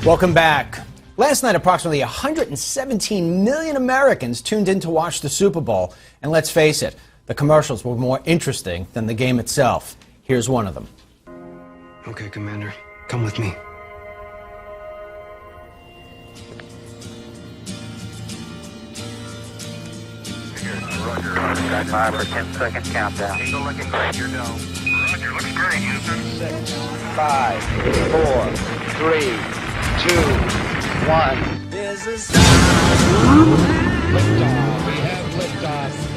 Welcome back. Last night, approximately 117 million Americans tuned in to watch the Super Bowl. And let's face it, the commercials were more interesting than the game itself. Here's one of them. Okay, Commander, come with me. Roger. Stand by for 10-second countdown. Still looking great, you're done. Roger, looks great, Houston. 6, 5, 4, 3, 2, 1. There's a sound. Liftoff. We have liftoff.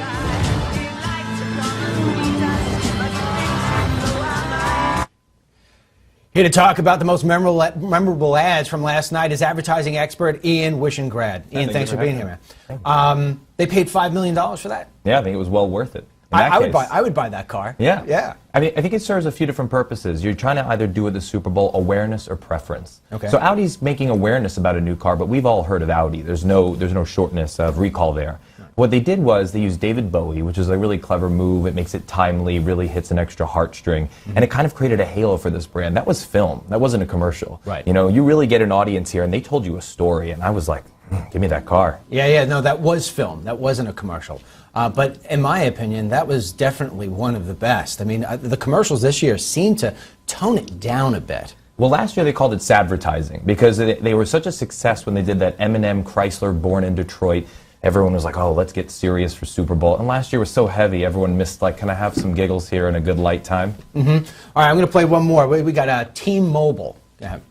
Here to talk about the most memorable ads from last night is advertising expert Ian Wishingrad. Ian, thanks for being here, man. They paid $5 million for that? Yeah, I think it was well worth it. I would buy that car. Yeah. Yeah. I mean, I think it serves a few different purposes. You're trying to either do with the Super Bowl awareness or preference. Okay. So Audi's making awareness about a new car, but we've all heard of Audi. There's no shortness of recall there. What they did was they used David Bowie, which is a really clever move. It makes it timely, really hits an extra heartstring, and it kind of created a halo for this brand. That was film. That wasn't a commercial. Right. You know, you really get an audience here, and they told you a story, and I was like, give me that car. Yeah, no, that was film. That wasn't a commercial. But in my opinion, that was definitely one of the best. I mean, the commercials this year seem to tone it down a bit. Well, last year they called it sadvertising because they were such a success when they did that M&M Chrysler Born in Detroit. Everyone was like, oh, let's get serious for Super Bowl. And last year was so heavy, everyone missed, like, can I have some giggles here and a good light time? Mm-hmm. All right, I'm going to play one more. We got T-Mobile. Go ahead.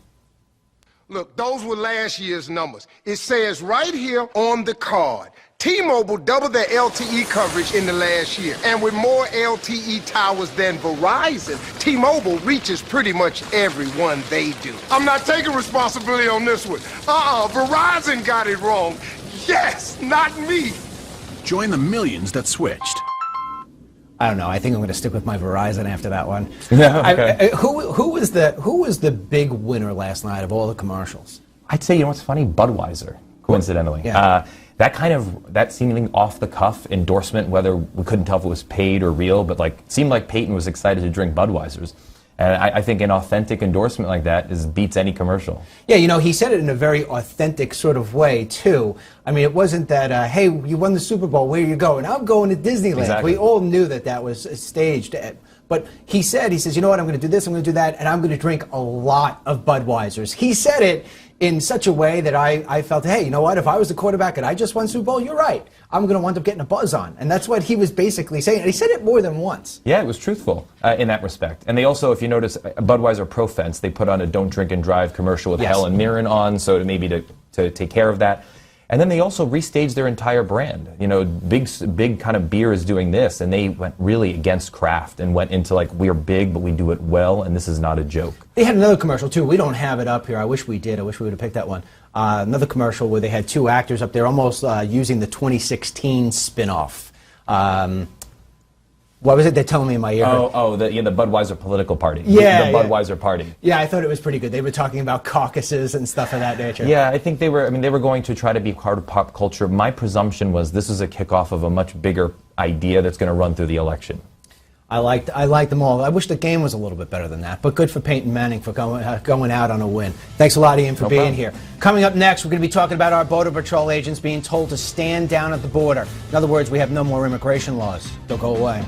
Look, those were last year's numbers. It says right here on the card, T-Mobile doubled their LTE coverage in the last year. And with more LTE towers than Verizon, T-Mobile reaches pretty much everyone they do. I'm not taking responsibility on this one. Verizon got it wrong. Yes, not me. Join the millions that switched. I don't know. I think I'm going to stick with my Verizon after that one. Yeah, okay. Who was the big winner last night of all the commercials? I'd say, you know what's funny? Budweiser, coincidentally. Yeah. That seeming off the cuff endorsement, whether we couldn't tell if it was paid or real, but like seemed like Peyton was excited to drink Budweisers. And I think an authentic endorsement like that beats any commercial. Yeah, you know, he said it in a very authentic sort of way, too. I mean, it wasn't that, hey, you won the Super Bowl, where are you going? I'm going to Disneyland. Exactly. We all knew that was staged. But he says, you know what, I'm going to do this, I'm going to do that, and I'm going to drink a lot of Budweisers. He said it in such a way that I felt, hey, you know what, if I was the quarterback and I just won Super Bowl, you're right. I'm going to wind up getting a buzz on. And that's what he was basically saying. And he said it more than once. Yeah, it was truthful in that respect. And they also, if you notice, Budweiser Pro Fence, they put on a Don't Drink and Drive commercial with Helen Mirren on, so to take care of that. And then they also restaged their entire brand. You know, big kind of beer is doing this, and they went really against craft and went into like, we're big, but we do it well, and this is not a joke. They had another commercial, too. We don't have it up here. I wish we did. I wish we would have picked that one. Another commercial where they had two actors up there almost using the 2016 spinoff. What was it they're telling me in my ear? The Budweiser political party. Yeah, the Budweiser party. Yeah, I thought it was pretty good. They were talking about caucuses and stuff of that nature. Yeah, I think they were going to try to be part of pop culture. My presumption was this is a kickoff of a much bigger idea that's going to run through the election. I liked them all. I wish the game was a little bit better than that. But good for Peyton Manning for going out on a win. Thanks a lot, Ian, for being here. Coming up next, we're going to be talking about our Border Patrol agents being told to stand down at the border. In other words, we have no more immigration laws. Don't go away.